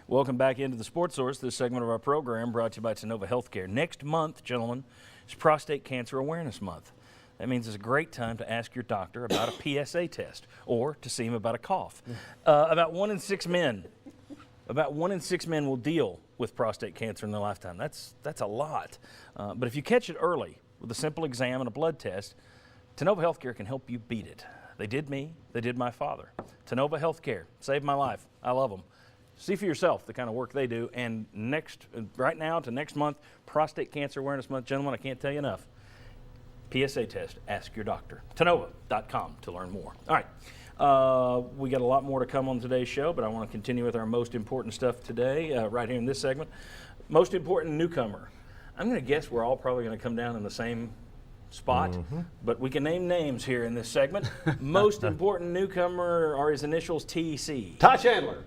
Welcome back into the Sports Source. This segment of our program brought to you by Tennova Healthcare. Next month, gentlemen, is Prostate Cancer Awareness Month. That means it's a great time to ask your doctor about a PSA test or to see him about a cough. About 1 in 6 men will deal with prostate cancer in their lifetime. That's a lot. But if you catch it early with a simple exam and a blood test, Tennova Healthcare can help you beat it. They did me. They did my father. Tennova Healthcare saved my life. I love them. See for yourself the kind of work they do. And right now to next month, Prostate Cancer Awareness Month, gentlemen, I can't tell you enough. PSA test, ask your doctor. Tennova.com to learn more. All right, we got a lot more to come on today's show, but I want to continue with our most important stuff today, right here in this segment. Most important newcomer. I'm going to guess we're all probably going to come down in the same spot, but we can name names here in this segment. Most important newcomer are his initials TC. Ty Chandler.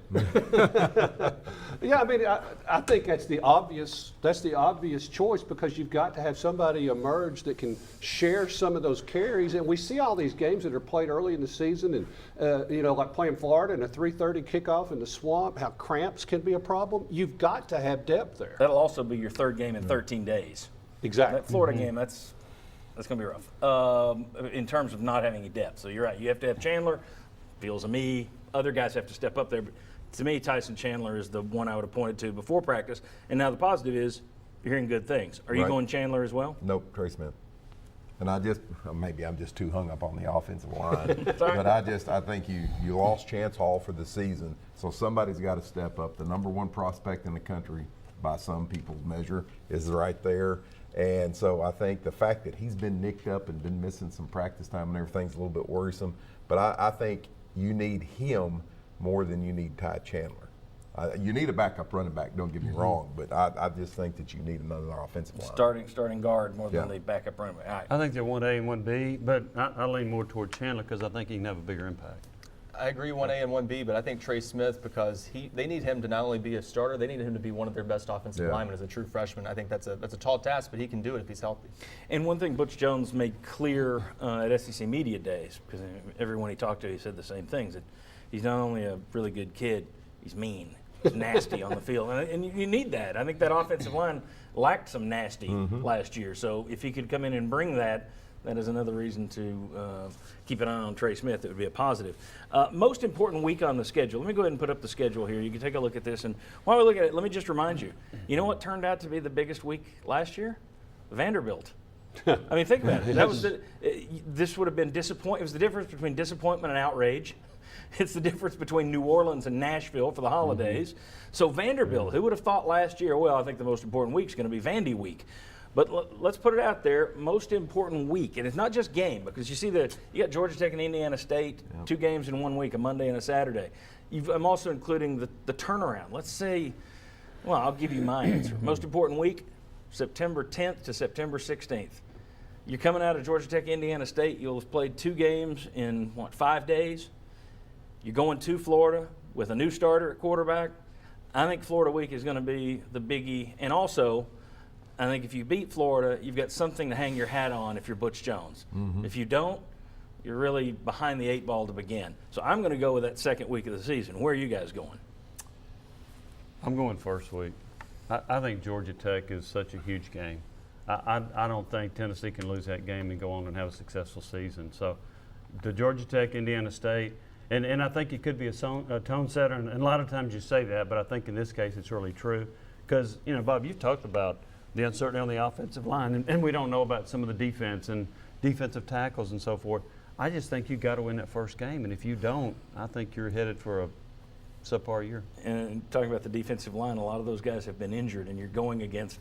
Yeah, I mean, I think that's the obvious choice, because you've got to have somebody emerge that can share some of those carries. And we see all these games that are played early in the season, and like playing Florida and a 3:30 kickoff in the Swamp, how cramps can be a problem. You've got to have depth there. That'll also be your third game in 13 days. Exactly. That Florida game, that's going to be rough in terms of not having any depth. So you're right. You have to have Chandler. Feels to me, other guys have to step up there. But to me, Tyson Chandler is the one I would have pointed to before practice. And now the positive is you're hearing good things. Are you going Chandler as well? Nope, Trey Smith. And maybe I'm just too hung up on the offensive line. Sorry. But I think you lost Chance Hall for the season. So somebody's got to step up. The number one prospect in the country, by some people's measure, is right there. And so I think the fact that he's been nicked up and been missing some practice time and everything's a little bit worrisome. But I think you need him more than you need Ty Chandler. You need a backup running back, don't get me wrong, but I just think that you need another offensive line. Starting guard more than the backup running back. All right. I think they're 1A and 1B, but I lean more toward Chandler because I think he can have a bigger impact. I agree 1A and 1B, but I think Trey Smith, because they need him to not only be a starter, they need him to be one of their best offensive linemen as a true freshman. I think that's a tall task, but he can do it if he's healthy. And one thing Butch Jones made clear at SEC Media Days, because everyone he talked to, he said the same things, that he's not only a really good kid, he's mean. He's nasty on the field. And you need that. I think that offensive line lacked some nasty last year. So if he could come in and bring that, that is another reason to keep an eye on Trey Smith. It would be a positive. Most important week on the schedule. Let me go ahead and put up the schedule here. You can take a look at this. And while we look at it, let me just remind you, you know what turned out to be the biggest week last year? Vanderbilt. I mean, think about it. This would have been disappointing. It was the difference between disappointment and outrage. It's the difference between New Orleans and Nashville for the holidays. So Vanderbilt, who would have thought last year, well, I think the most important week is going to be Vandy week. But let's put it out there, most important week. And it's not just game, because you see you got Georgia Tech and Indiana State, 2 games in 1 week, a Monday and a Saturday. I'm also including the turnaround. Let's say, well, I'll give you my answer. Most important week, September 10th to September 16th. You're coming out of Georgia Tech, Indiana State. You'll have played 2 games in, 5 days? You're going to Florida with a new starter at quarterback. I think Florida week is going to be the biggie. And also, I think if you beat Florida, you've got something to hang your hat on if you're Butch Jones. If you don't, you're really behind the 8 ball to begin. So I'm going to go with that second week of the season. Where are you guys going? I'm going first week. I think Georgia Tech is such a huge game. I don't think Tennessee can lose that game and go on and have a successful season. So the Georgia Tech, Indiana State, and I think it could be a tone setter, and a lot of times you say that, but I think in this case it's really true. Because, Bob, you've talked about the uncertainty on the offensive line, and we don't know about some of the defense and defensive tackles and so forth. I just think you've got to win that first game, and if you don't, I think you're headed for a subpar year. And talking about the defensive line, a lot of those guys have been injured, and you're going against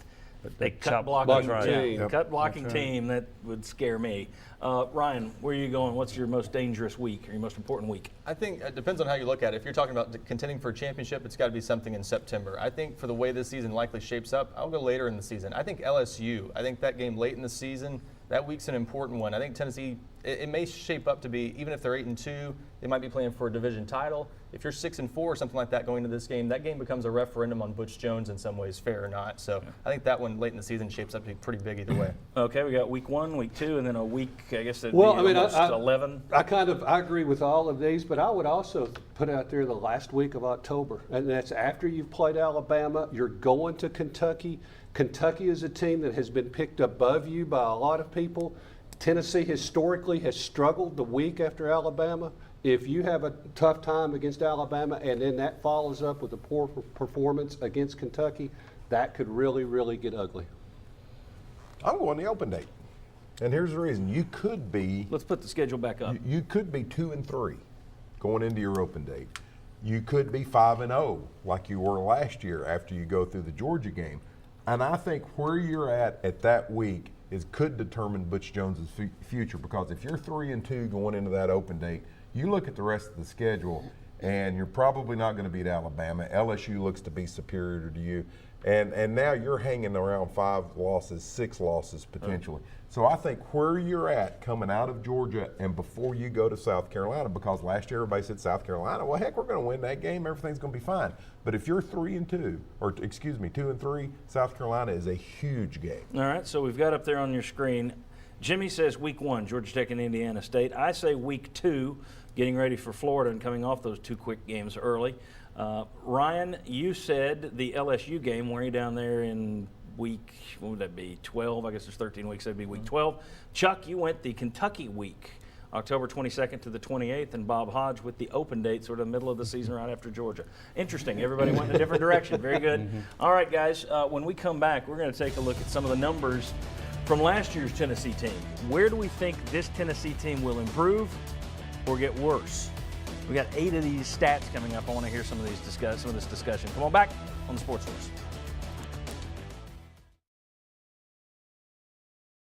a cut blocking team. That would scare me. Ryan, where are you going? What's your most dangerous week or your most important week? I think it depends on how you look at it. If you're talking about contending for a championship, it's got to be something in September. I think for the way this season likely shapes up, I'll go later in the season. I think LSU, that game late in the season, that week's an important one. I think Tennessee it may shape up to be, even if they're 8-2, they might be playing for a division title. If you're 6-4 or something like that going into this game, that game becomes a referendum on Butch Jones in some ways, fair or not. So I think that one late in the season shapes up to be pretty big either way. Okay, we got week 1, week 2, and then a week, I guess it'd Well, be I mean, almost I 11. I agree with all of these, but I would also put out there the last week of October, and that's after you've played Alabama. You're going to Kentucky. Kentucky is a team that has been picked above you by a lot of people. Tennessee historically has struggled the week after Alabama. If you have a tough time against Alabama and then that follows up with a poor performance against Kentucky, that could really, really get ugly. I'm going the open date. And here's the reason. You could be Let's put the schedule back up. you could be 2-3 going into your open date. You could be 5-0 like you were last year after you go through the Georgia game. And I think where you're at that week could determine Butch Jones's future, because if you're 3-2 going into that open date, you look at the rest of the schedule and you're probably not going to beat Alabama. LSU looks to be superior to you. And now you're hanging around 5 losses, 6 losses potentially. So I think where you're at coming out of Georgia and before you go to South Carolina, because last year everybody said South Carolina, well, heck, we're going to win that game. Everything's going to be fine. But if you're 2-3, South Carolina is a huge game. All right, so we've got up there on your screen. Jimmy says week 1, Georgia Tech and Indiana State. I say week 2, getting ready for Florida and coming off those 2 quick games early. Ryan, you said the LSU game way down there in week, what would that be, 12? I guess there's 13 weeks, that'd be week 12. Chuck, you went the Kentucky week, October 22nd to the 28th, and Bob Hodge with the open date, sort of middle of the season right after Georgia. Interesting. Everybody went in a different direction. Very good. All right, guys, when we come back, we're going to take a look at some of the numbers from last year's Tennessee team. Where do we think this Tennessee team will improve or get worse? We got 8 of these stats coming up. I want to hear some of this discussion. Come on back on the Sports Source.